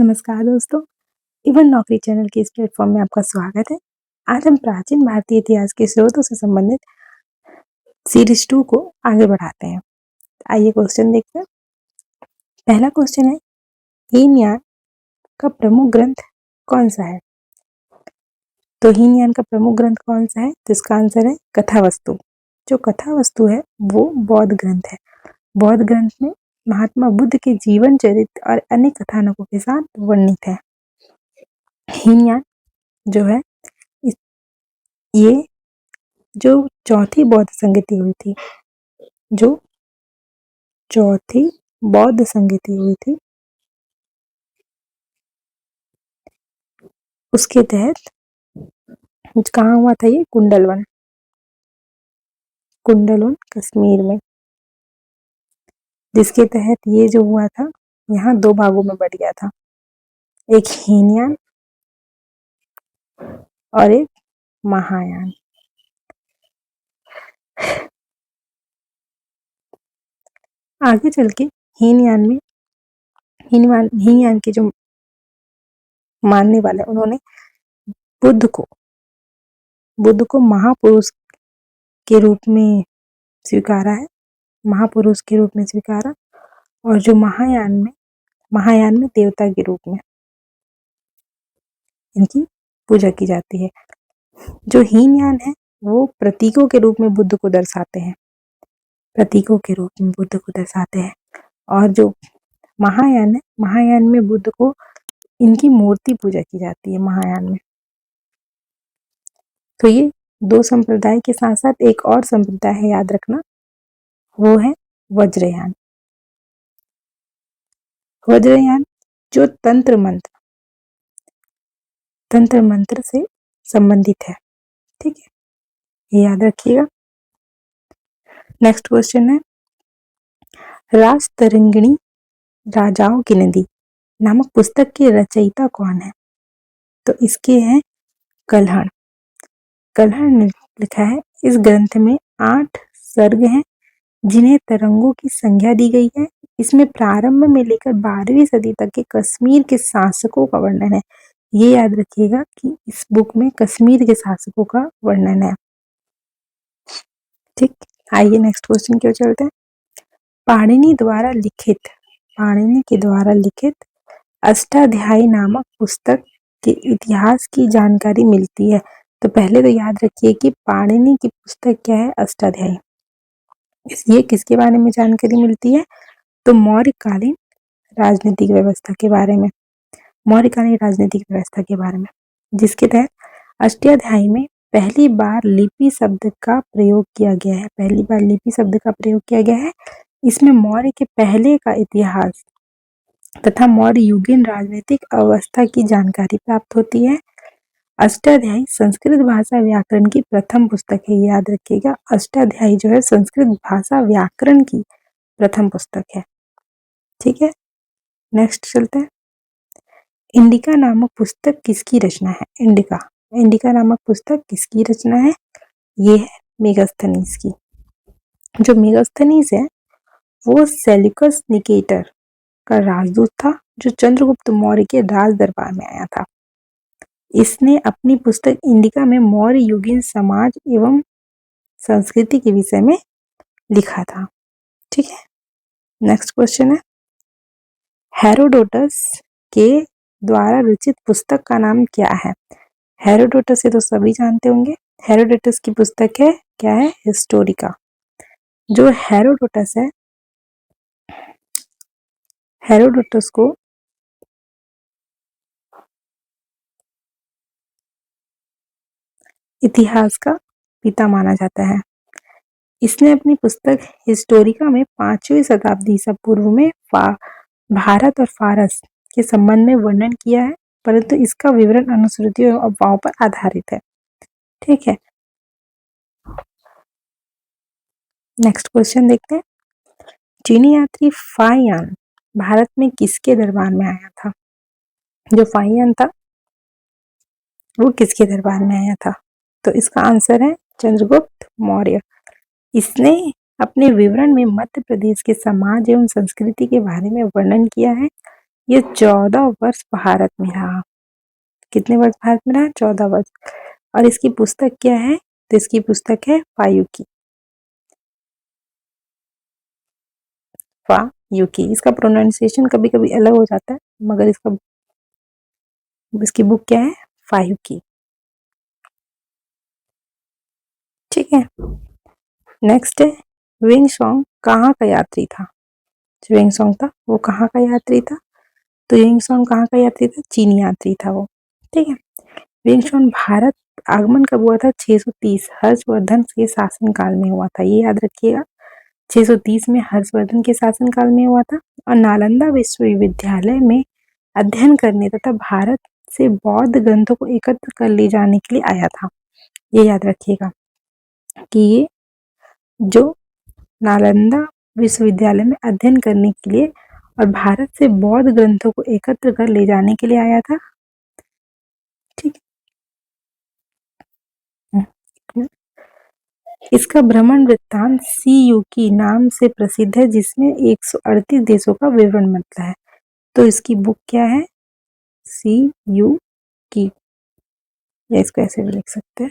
नमस्कार दोस्तों, इवन नौकरी चैनल के इस प्लेटफॉर्म में आपका स्वागत है। आज हम प्राचीन भारतीय इतिहास के स्रोतों से संबंधित सीरीज 2 को आगे बढ़ाते हैं। आइए क्वेश्चन देखते हैं। पहला क्वेश्चन है, हीनयान का प्रमुख ग्रंथ कौन सा है? तो हीनयान का प्रमुख ग्रंथ कौन सा है? तो इसका आंसर है कथावस्तु। जो कथावस्तु है वो बौद्ध ग्रंथ है। बौद्ध ग्रंथ में महात्मा बुद्ध के जीवन चरित्र और अन्य कथानकों के साथ वर्णित है। हीनयान जो है ये जो चौथी बौद्ध संगति हुई थी, उसके तहत कहाँ हुआ था? ये कुंडलवन कश्मीर में, जिसके तहत ये जो हुआ था यहाँ 2 भागों में बट गया था, एक हीनयान और एक महायान। आगे चल के हीनयान के जो मानने वाले, उन्होंने बुद्ध को महापुरुष के रूप में स्वीकारा है, और जो महायान में देवता के रूप में इनकी पूजा की जाती है। जो हीनयान है वो प्रतीकों के रूप में बुद्ध को दर्शाते हैं, और जो महायान में बुद्ध को इनकी मूर्ति पूजा की जाती है महायान में। तो ये 2 संप्रदाय के साथ साथ एक और संप्रदाय है, याद रखना, वो है वज्रयान। जो तंत्र मंत्र से संबंधित है, ठीक है, ये याद रखिएगा। नेक्स्ट क्वेश्चन है, राजतरंगिणी राजाओं की नदी नामक पुस्तक के रचयिता कौन है? तो इसके हैं कल्हण ने लिखा है। इस ग्रंथ में 8 सर्ग हैं जिन्हें तरंगों की संज्ञा दी गई है। इसमें प्रारंभ में लेकर 12वीं सदी तक के कश्मीर के शासकों का वर्णन है। ये याद रखिएगा कि इस बुक में कश्मीर के शासकों का वर्णन है, ठीक। आइए नेक्स्ट क्वेश्चन की ओर चलते हैं। पाणिनि के द्वारा लिखित अष्टाध्यायी नामक पुस्तक के इतिहास की जानकारी मिलती है। तो पहले तो याद रखिए कि पाणिनि की पुस्तक क्या है? अष्टाध्यायी। ये किसके बारे में जानकारी मिलती है? तो मौर्यकालीन राजनीतिक व्यवस्था के बारे में, जिसके तहत अष्टाध्यायी में पहली बार लिपि शब्द का प्रयोग किया गया है। इसमें मौर्य के पहले का इतिहास तथा मौर्य युगीन राजनीतिक अवस्था की जानकारी प्राप्त होती है। अष्टाध्यायी संस्कृत भाषा व्याकरण की प्रथम पुस्तक है। याद रखिएगा, अष्टाध्यायी जो है संस्कृत भाषा व्याकरण की प्रथम पुस्तक है, ठीक है। नेक्स्ट चलते हैं। इंडिका नामक पुस्तक किसकी रचना है? इंडिका नामक पुस्तक किसकी रचना है? ये है मेगास्थनीज की। जो मेगास्थनीज है वो सेल्यूकस निकेटर का राजदूत था, जो चंद्रगुप्त मौर्य के राज दरबार में आया था। इसने अपनी पुस्तक इंडिका में मौर्य युगीन समाज एवं संस्कृति के विषय में लिखा था, ठीक है। नेक्स्ट क्वेश्चन है, हेरोडोटस के द्वारा रचित पुस्तक का नाम क्या है? हेरोडोटस से तो सभी जानते होंगे। हेरोडोटस की पुस्तक है क्या है? हिस्टोरिका। जो हेरोडोटस है, हेरोडोटस को इतिहास का पिता माना जाता है। इसने अपनी पुस्तक हिस्टोरिका में 5वीं शताब्दी ईसा पूर्व में भारत और फारस के संबंध में वर्णन किया है, परंतु इसका विवरण अनुश्रुतियों और अफवाहों पर आधारित है, ठीक है। नेक्स्ट क्वेश्चन देखते हैं। चीनी यात्री फाहियान भारत में किसके दरबार में आया था? जो फाहियान था वो किसके दरबार में आया था? तो इसका आंसर है चंद्रगुप्त मौर्य। इसने अपने विवरण में मध्य प्रदेश के समाज एवं संस्कृति के बारे में वर्णन किया है। ये 14 वर्ष भारत में रहा। कितने वर्ष भारत में रहा? 14 वर्ष। और इसकी पुस्तक क्या है? तो इसकी पुस्तक है फायुकी। फायुकी। इसका प्रोनाउंसिएशन कभी कभी अलग हो जाता है, मगर इसकी बुक क्या है? फायुकी। ठीक है। नेक्स्ट है, विंग सॉन्ग कहाँ का यात्री था? जो विंग सॉन्ग था वो कहाँ का यात्री था? तो विंग सॉन्ग कहाँ का यात्री था? चीनी यात्री था वो। ठीक है। विंग सॉन्ग भारत आगमन कब हुआ था? 630 हर्षवर्धन के शासन काल में हुआ था। ये याद रखिएगा, 630 में हर्षवर्धन के शासन काल में हुआ था। और नालंदा विश्वविद्यालय में अध्ययन करने तथा भारत से बौद्ध ग्रंथों को एकत्र कर ले जाने के लिए आया था। ये याद रखिएगा कि ये जो नालंदा विश्वविद्यालय में अध्ययन करने के लिए और भारत से बौद्ध ग्रंथों को एकत्र कर ले जाने के लिए आया था। ठीक है। इसका भ्रमण वृत्तांत सीयूकी नाम से प्रसिद्ध है, जिसमें 138 देशों का विवरण मिलता है। तो इसकी बुक क्या है? सीयूकी, या इसको ऐसे भी लिख सकते हैं,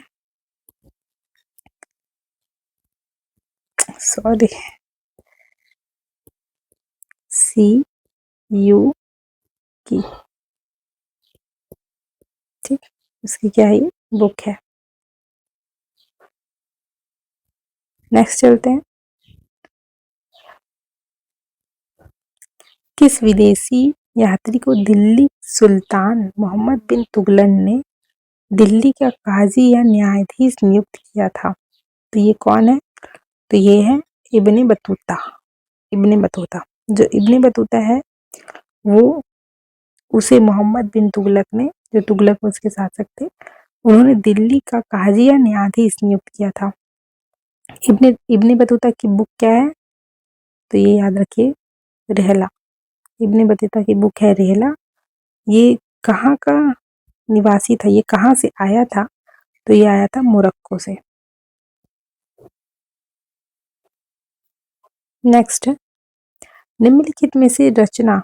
सॉरी, सीयूकी। ठीक, इसकी क्या है? ये बुक है। नेक्स्ट चलते हैं। किस विदेशी यात्री को दिल्ली सुल्तान मोहम्मद बिन तुगलक ने दिल्ली का काजी या न्यायाधीश नियुक्त किया था? तो ये कौन है? तो ये है इब्ने बतूता। इब्ने बतूता, जो इब्ने बतूता है वो, उसे मोहम्मद बिन तुगलक ने, जो तुगलक उसके शासक थे, उन्होंने दिल्ली का काजी या न्यायाधीश नियुक्त किया था। इब्ने बतूता की बुक क्या है? तो ये याद रखिए, रहला। इब्ने बतूता की बुक है रहला। ये कहाँ का निवासी था? ये कहाँ से आया था? तो ये आया था मोरक्को से। नेक्स्ट, निम्नलिखित में से रचना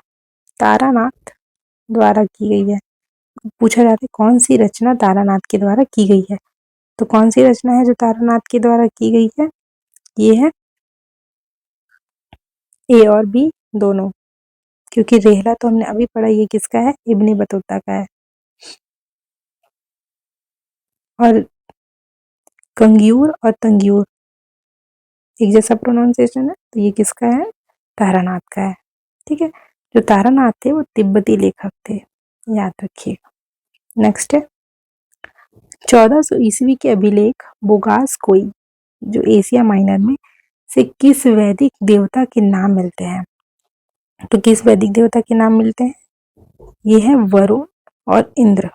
तारानाथ द्वारा की गई है। पूछा जाता है कौन सी रचना तारानाथ के द्वारा की गई है? तो कौन सी रचना है जो तारानाथ के द्वारा की गई है? ये है ए और बी दोनों, क्योंकि रेहला तो हमने अभी पढ़ा, ये किसका है? इब्ने बतूता का है। और कंग्यूर और तंग्यूर एक जैसा प्रोनाउंसिएशन है, तो ये किसका है? तारानाथ का है। ठीक है। जो तारानाथ थे वो तिब्बती लेखक थे, याद रखिएगा। नेक्स्ट है, 1400 ईस्वी के अभिलेख बोगास कोई, जो एशिया माइनर में से किस वैदिक देवता के नाम मिलते हैं? तो किस वैदिक देवता के नाम मिलते हैं? ये है वरुण और इंद्र।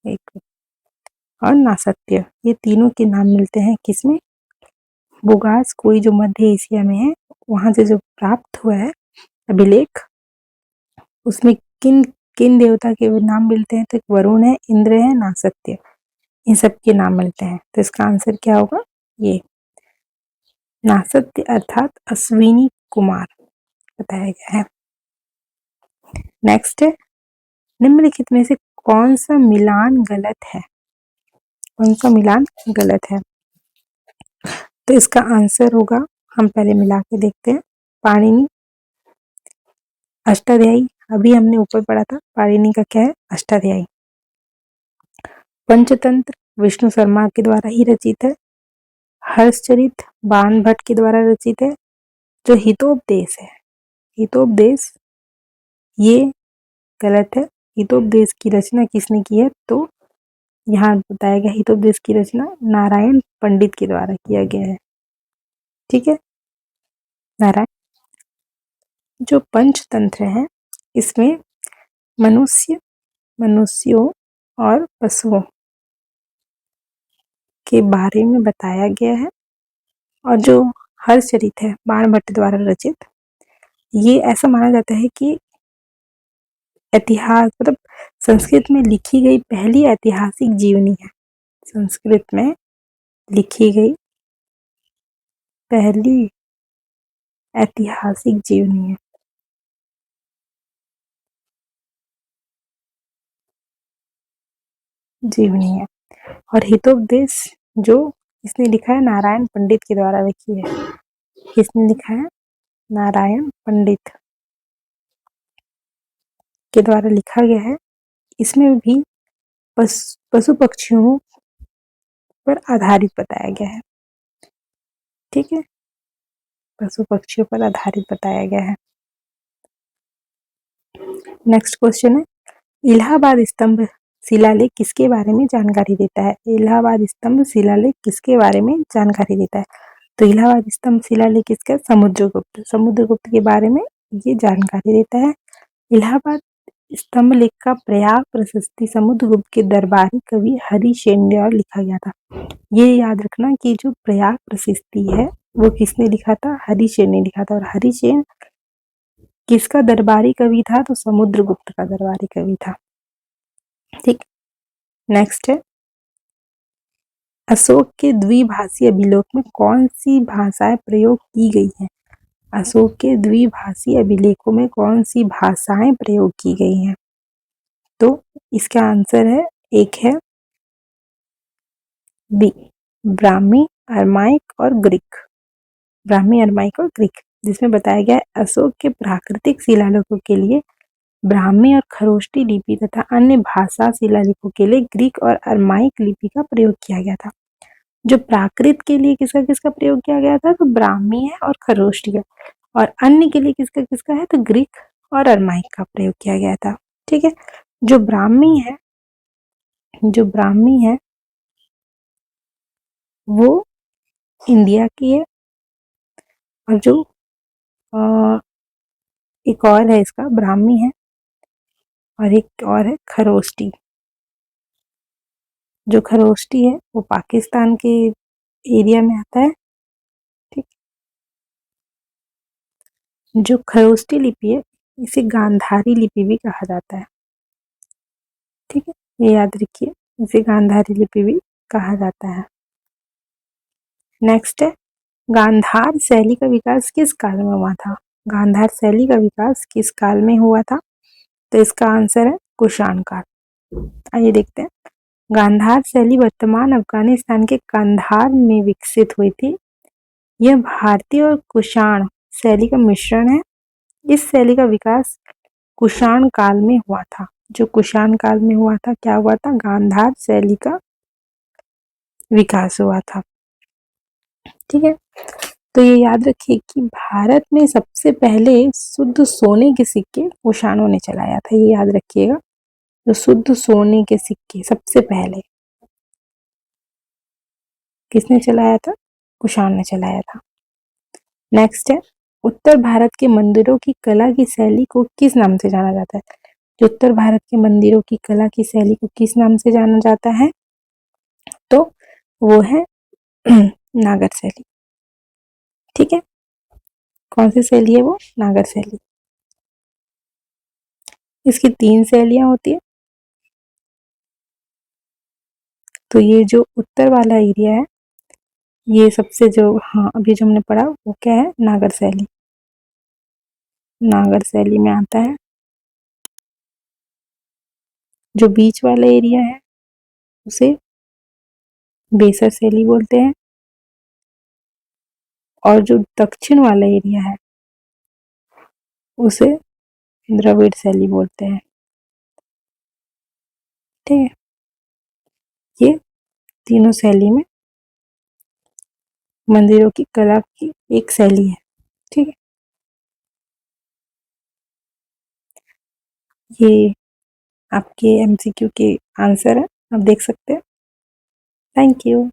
एक और नासत्य, ये तीनों के नाम मिलते हैं किसमें? बोगास कोई, जो मध्य एशिया में है, वहां से जो प्राप्त हुआ है अभिलेख, उसमें किन किन देवता के नाम मिलते हैं? तो एक वरुण है, इंद्र है, नासत्य, इन सब के नाम मिलते हैं। तो इसका आंसर क्या होगा? ये नासत्य अर्थात अश्विनी कुमार बताया गया है। नेक्स्ट है, निम्नलिखित में से कौन सा मिलान गलत है? कौन सा मिलान गलत है? तो इसका आंसर होगा, हम पहले मिला के देखते हैं। पाणिनि, अष्टाध्यायी, अभी हमने ऊपर पढ़ा था पाणिनि का क्या है? अष्टाध्यायी। पंचतंत्र विष्णु शर्मा के द्वारा ही रचित है। हर्षचरित बाण भट्ट के द्वारा रचित है। जो हितोपदेश है, हितोपदेश, ये गलत है। हितोपदेश की रचना किसने की है? तो यहाँ बताया गया हितोपदेश की रचना नारायण पंडित के द्वारा किया गया है। ठीक है। नारायण। जो पंचतंत्र है, इसमें मनुष्यों और पशुओं के बारे में बताया गया है। और जो हर्षचरित है बाण भट्ट द्वारा रचित, ये ऐसा माना जाता है कि इतिहास, मतलब संस्कृत में लिखी गई पहली ऐतिहासिक जीवनी है। संस्कृत में लिखी गई पहली ऐतिहासिक जीवनी है। जीवनी है। और हितोपदेश जो इसने लिखा है नारायण पंडित के द्वारा लिखी है। किसने लिखा है? नारायण पंडित के द्वारा लिखा गया है। इसमें भी पशु पक्षियों पर आधारित बताया गया है। ठीक है, पशु पक्षियों पर आधारित बताया गया है। नेक्स्ट क्वेश्चन है, इलाहाबाद स्तंभ शिलालेख किसके बारे में जानकारी देता है? इलाहाबाद स्तंभ शिलालेख किसके बारे में जानकारी देता है? तो इलाहाबाद स्तंभ शिलालेख किसका? समुद्रगुप्त। समुद्रगुप्त के बारे में ये जानकारी देता है। इलाहाबाद स्तंभ लेख का प्रयाग प्रशस्ति समुद्रगुप्त के दरबारी कवि हरिसेन द्वारा लिखा गया था। ये याद रखना कि जो प्रयाग प्रशस्ति है वो किसने लिखा था? हरिसेन ने लिखा था। और हरिसेन किसका दरबारी कवि था? तो समुद्रगुप्त का दरबारी कवि था। ठीक, नेक्स्ट है, अशोक के द्विभाषी अभिलेख में कौन सी भाषाएं प्रयोग की गई हैं? अशोक के द्विभाषी अभिलेखों में कौन सी भाषाएं प्रयोग की गई हैं? तो इसका आंसर है, एक है बी, ब्राह्मी, अरमाइक और ग्रीक। ब्राह्मी, अरमाइक और ग्रीक, जिसमें बताया गया है अशोक के प्राकृतिक शिलालेखों के लिए ब्राह्मी और खरोष्टी लिपि तथा अन्य भाषा शिलालेखों के लिए ग्रीक और अरमाइक लिपि का प्रयोग किया गया था। जो प्राकृत के लिए किसका किसका प्रयोग किया गया था? तो ब्राह्मी है और खरोष्टी है। और अन्य के लिए किसका किसका है? तो ग्रीक और अरमाइक का प्रयोग किया गया था। ठीक है, जो ब्राह्मी है वो इंडिया की है। और जो एक और है, इसका ब्राह्मी है और एक और है खरोष्टी। जो खरोष्टी है वो पाकिस्तान के एरिया में आता है। ठीक, जो खरोष्टी लिपि है इसे गांधारी लिपि भी कहा जाता है। ठीक है, ये याद रखिए, इसे गांधारी लिपि भी कहा जाता है। नेक्स्ट है, गांधार शैली का विकास किस काल में हुआ था? गांधार शैली का विकास किस काल में हुआ था? तो इसका आंसर है कुषाण काल। आइए देखते हैं, गांधार शैली वर्तमान अफगानिस्तान के कंधार में विकसित हुई थी। यह भारतीय और कुषाण शैली का मिश्रण है। इस शैली का विकास कुषाण काल में हुआ था। जो कुषाण काल में हुआ था, क्या हुआ था? गांधार शैली का विकास हुआ था। ठीक है, तो ये याद रखिए कि भारत में सबसे पहले शुद्ध सोने के सिक्के कुषाणों ने चलाया था। ये याद रखिएगा, जो शुद्ध सोने के सिक्के सबसे पहले किसने चलाया था? कुषाण ने चलाया था। नेक्स्ट है, उत्तर भारत के मंदिरों की कला की शैली को किस नाम से जाना जाता है? जो उत्तर भारत के मंदिरों की कला की शैली को किस नाम से जाना जाता है? तो वो है नागर शैली। ठीक है, कौन सी शैली है वो? नागर शैली। इसकी 3 शैलियां होती है। तो ये जो उत्तर वाला एरिया है, ये सबसे जो, हाँ अभी जो हमने पढ़ा वो क्या है? नागर शैली। नागर शैली में आता है। जो बीच वाला एरिया है उसे बेसर शैली बोलते हैं। और जो दक्षिण वाला एरिया है उसे द्रविड़ शैली बोलते हैं। ठीक है, ये तीनों शैली में मंदिरों की कला की एक शैली है। ठीक है, ये आपके एमसीक्यू के आंसर है, आप देख सकते हैं। Thank you.